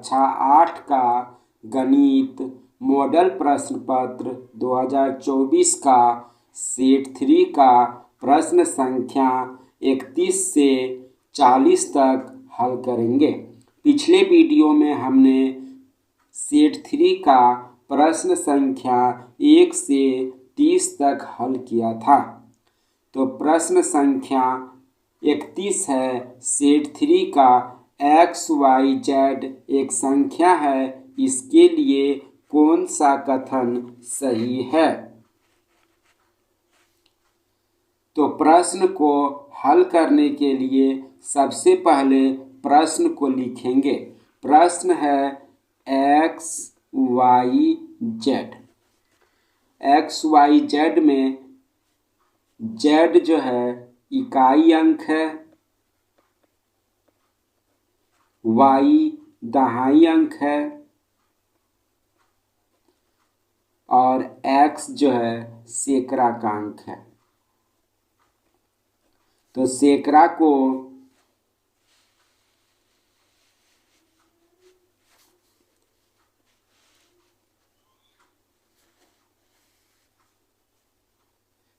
कक्षा 8 का गणित मॉडल प्रश्न पत्र 2024 का सेट 3 का प्रश्न संख्या 31 से 40 तक हल करेंगे। पिछले वीडियो में हमने सेट 3 का प्रश्न संख्या 1 से 30 तक हल किया था। तो प्रश्न संख्या 31 है, सेट 3 का XYZ एक संख्या है, इसके लिए कौन सा कथन सही है। तो प्रश्न को हल करने के लिए सबसे पहले प्रश्न को लिखेंगे। प्रश्न है XYZ। XYZ में Z जो है इकाई अंक है, Y दहाई अंक है और X जो है सैकड़ा का अंक है। तो सैकड़ा को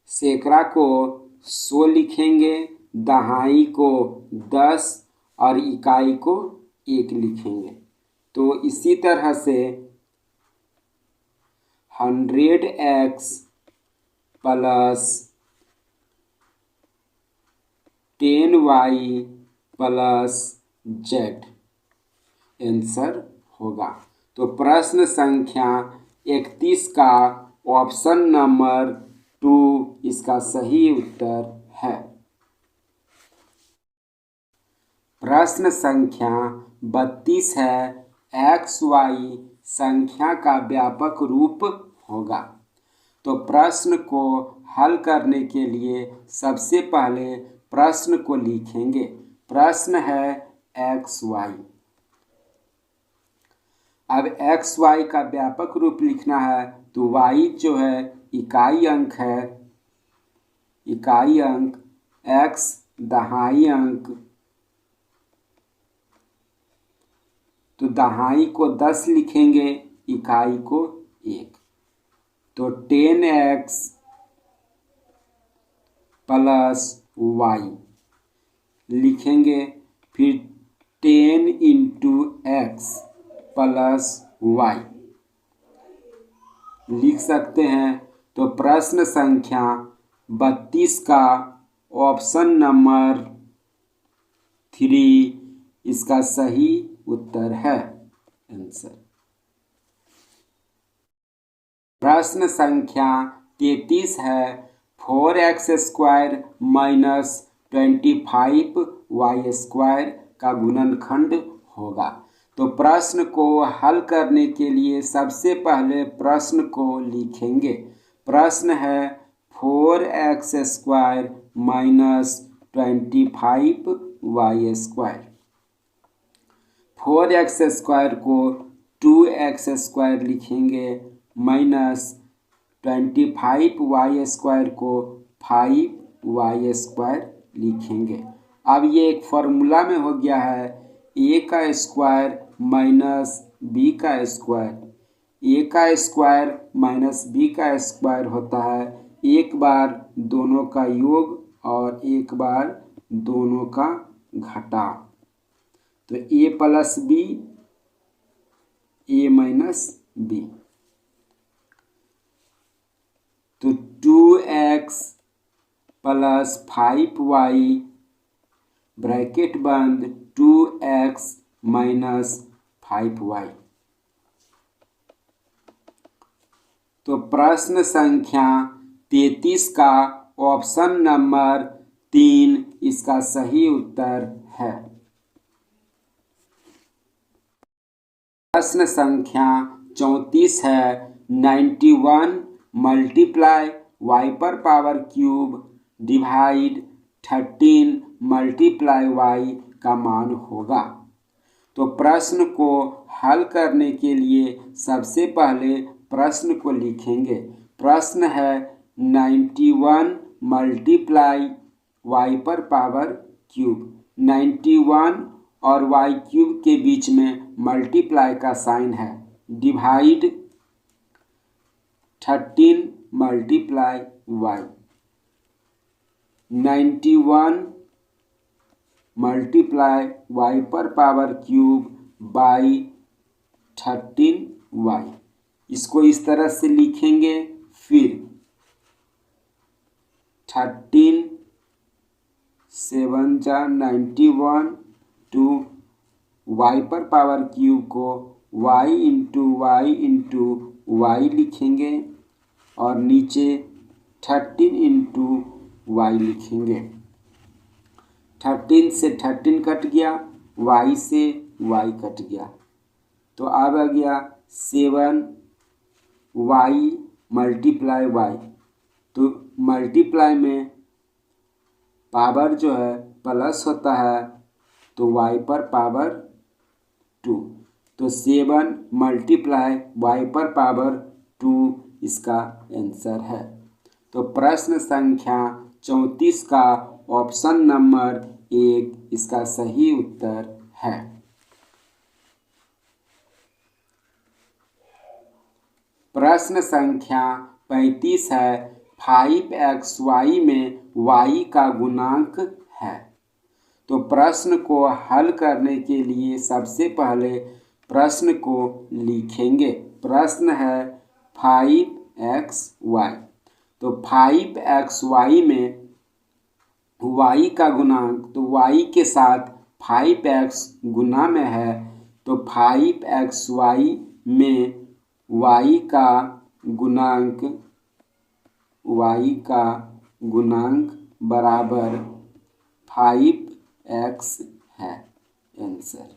सैकड़ा को 100 लिखेंगे, दहाई को 10 और इकाई को 1 लिखेंगे। तो इसी तरह से 100x plus 10y plus z answer होगा। तो प्रश्न संख्या 31 का ऑप्शन नंबर 2 इसका सही उत्तर है। प्रश्न संख्या 32 है, XY संख्या का व्यापक रूप होगा। तो प्रश्न को हल करने के लिए सबसे पहले प्रश्न को लिखेंगे। प्रश्न है XY। अब XY का व्यापक रूप लिखना है तो Y जो है इकाई अंक है, इकाई अंक, X दहाई अंक, तो दहाई को 10 लिखेंगे, इकाई को 1। तो 10x प्लस y लिखेंगे, फिर 10 इंटू x प्लस y लिख सकते हैं। तो प्रश्न संख्या 32 का ऑप्शन नंबर 3 इसका सही उत्तर है आंसर। प्रश्न संख्या 33 है, 4x² माइनस 25y² का गुणनखंड होगा। तो प्रश्न को हल करने के लिए सबसे पहले प्रश्न को लिखेंगे। प्रश्न है 4x² माइनस 25y²। 4x² को 2x² लिखेंगे, माइनस 25y² को 5y² लिखेंगे। अब ये एक फॉर्मूला में हो गया है, a का स्क्वायर माइनस b का स्क्वायर। a का स्क्वायर माइनस b का स्क्वायर होता है एक बार दोनों का योग और एक बार दोनों का घटाव। तो a plus b, a minus b। तो 2x प्लस 5y ब्रैकेट बंद 2x माइनस 5y। तो प्रश्न संख्या 33 का ऑप्शन नंबर 3 इसका सही उत्तर है। प्रश्न संख्या 34 है, 91 मल्टीप्लाई y पर power cube divide 13 multiply y का मान होगा। तो प्रश्न को हल करने के लिए सबसे पहले प्रश्न को लिखेंगे। प्रश्न है 91 मल्टीप्लाई y पर पावर क्यूब। 91 और वाई क्यूब के बीच में मल्टीप्लाई का साइन है। Divide 13 multiply Y, 91 multiply Y पर पावर क्यूब बाई 13 वाई। इसको इस तरह से लिखेंगे। फिर 13 7 जा 91 टू वाई पर पावर क्यूब को वाई इंटू वाई लिखेंगे और नीचे 13 इंटू वाई लिखेंगे। 13 से 13 कट गया, वाई से वाई कट गया, तो अब आ गया 7 वाई मल्टीप्लाई वाई। तो मल्टीप्लाई में पावर जो है प्लस होता है, तो वाई पर पावर 2, तो 7 मल्टीप्लाई वाई पर पावर 2 इसका आंसर है। तो प्रश्न संख्या 34 का ऑप्शन नंबर 1 इसका सही उत्तर है। प्रश्न संख्या 35 है, 5xy में y का गुणांक है। तो प्रश्न को हल करने के लिए सबसे पहले प्रश्न को लिखेंगे। प्रश्न है 5xy, तो 5xy में y का गुणांक, तो y के साथ 5x गुना में है, तो 5xy में y का गुणांक बराबर 5x है आंसर।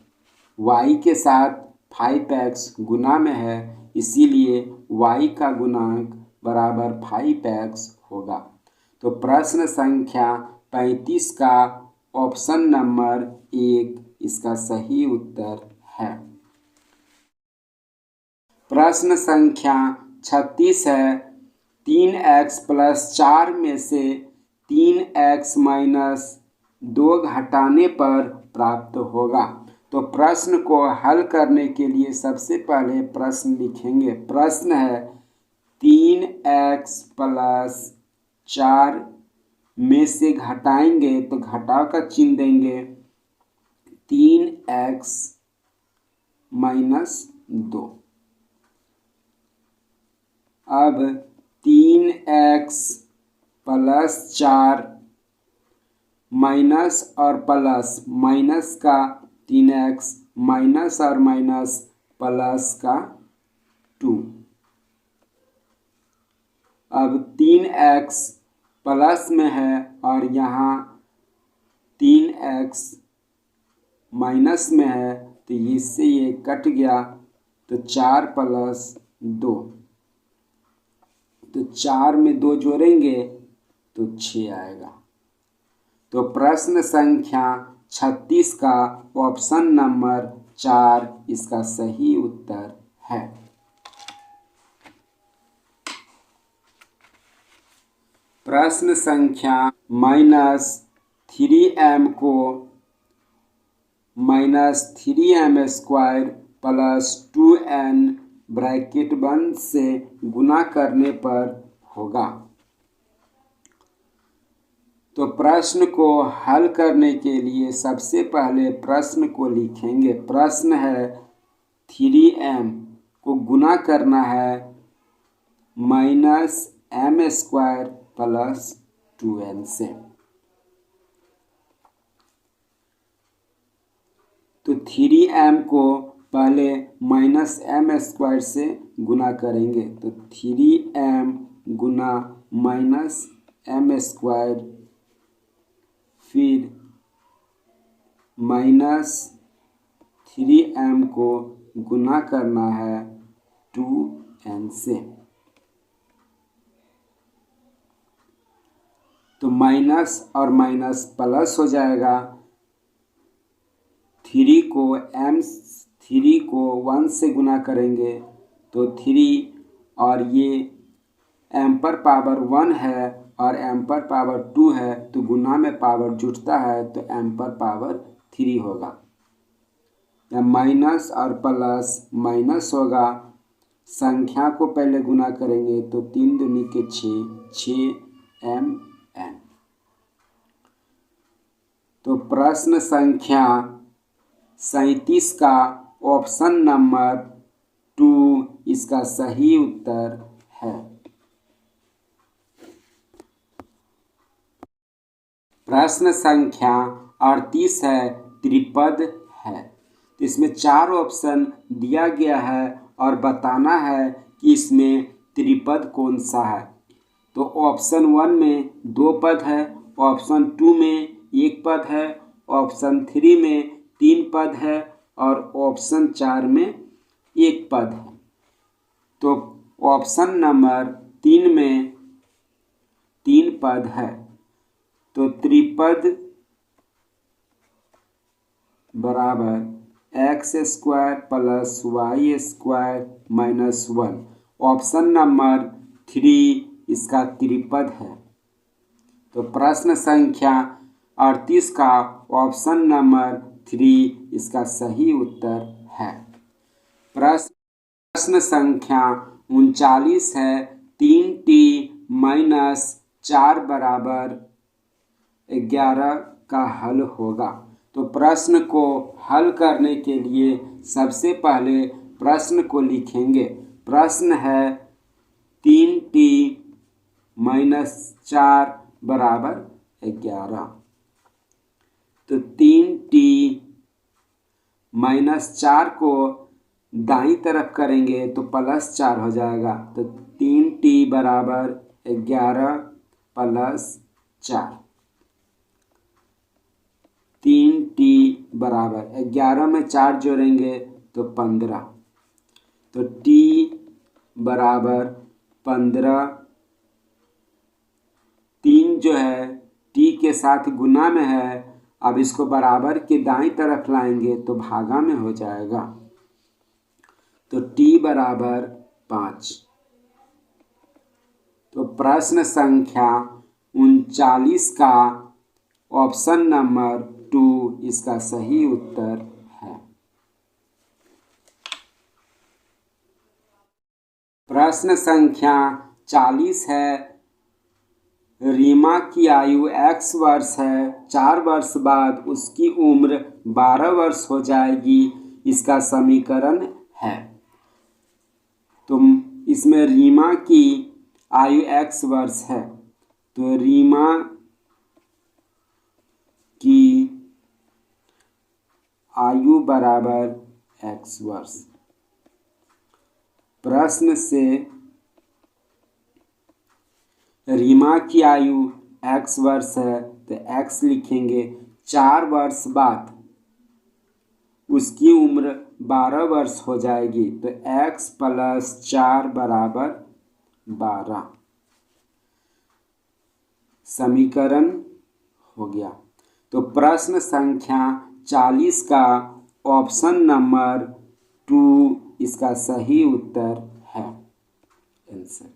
y के साथ 5x गुना में है, इसीलिए y का गुणांक बराबर 5x होगा। तो प्रश्न संख्या 35 का ऑप्शन नंबर 1 इसका सही उत्तर है। प्रश्न संख्या 36 है, 3x प्लस 4 में से 3x माइनस 2 घटाने पर प्राप्त होगा। तो प्रश्न को हल करने के लिए सबसे पहले प्रश्न लिखेंगे। प्रश्न है 3x प्लस 4 में से घटाएंगे तो घटाव का चिन्ह देंगे 3x माइनस 2। अब 3x प्लस 4 माइनस और प्लस, माइनस का 3x माइनस और माइनस प्लस का 2। अब 3x प्लस में है और यहाँ 3x माइनस में है, तो इससे ये कट गया, तो 4 प्लस 2, तो 4 में 2 जोड़ेंगे तो 6 आएगा। तो प्रश्न संख्या 36 का ऑप्शन नंबर 4 इसका सही उत्तर है। प्रश्न संख्या -3m को -3m square plus 2n bracket बंद से गुना करने पर होगा। तो प्रश्न को हल करने के लिए सबसे पहले प्रश्न को लिखेंगे। प्रश्न है 3m को गुना करना है -m स्क्वायर प्लस 2n से। तो 3m को पहले -m स्क्वायर से गुना करेंगे, तो 3m गुना -m स्क्वायर, फिर -3m को गुना करना है 2n से। तो माइनस और माइनस प्लस हो जाएगा। 3 को 1 से गुना करेंगे तो 3, और ये m पर पावर 1 है और m पर पावर 2 है, तो गुना में पावर जुटता है तो m पर पावर 3 होगा। या माइनस और प्लस माइनस होगा, संख्या को पहले गुना करेंगे तो 3 दूनी के 6 mn। तो प्रश्न संख्या 37 का ऑप्शन नंबर 2 इसका सही उत्तर है। प्रश्न संख्या 38 है, त्रिपद है। तो इसमें 4 ऑप्शन दिया गया है और बताना है कि इसमें त्रिपद कौन सा है। तो ऑप्शन 1 में 2 पद है, ऑप्शन 2 में 1 पद है, ऑप्शन 3 में 3 पद है और ऑप्शन 4 में 1 पद है। तो ऑप्शन नंबर 3 में 3 पद है। तो त्रिपद बराबर X square plus Y square minus 1। Option number 3 इसका त्रिपद है। तो प्रश्न संख्या 38 का ऑप्शन नंबर 3 इसका सही उत्तर है। प्रश्न संख्या 39 है, 3t माइनस 4 बराबर 11 का हल होगा। तो प्रश्न को हल करने के लिए सबसे पहले प्रश्न को लिखेंगे। प्रश्न है 3t माइनस 4 बराबर 11। तो 3t माइनस 4 को दाईं तरफ करेंगे तो प्लस 4 हो जाएगा। तो 3t बराबर 11 प्लस 4। 3t बराबर 11 में 4 जोड़ेंगे तो 15। तो t बराबर 15। 3 जो है t के साथ गुना में है, अब इसको बराबर के दाईं तरफ लाएंगे तो भागा में हो जाएगा। तो t बराबर 5। तो प्रश्न संख्या 39 का ऑप्शन नंबर 2 इसका सही उत्तर है। प्रश्न संख्या 40 है, रीमा की आयु x वर्ष है, 4 वर्ष बाद उसकी उम्र 12 वर्ष हो जाएगी, इसका समीकरण है। तो इसमें रीमा की आयु x वर्ष है, तो रीमा की आयु बराबर x वर्ष। प्रश्न से रीमा की आयु x वर्ष है तो x लिखेंगे। 4 वर्ष बाद उसकी उम्र 12 वर्ष हो जाएगी, तो x प्लस 4 बराबर 12 समीकरण हो गया। तो प्रश्न संख्या 40 का ऑप्शन नंबर 2 इसका सही उत्तर है। आंसर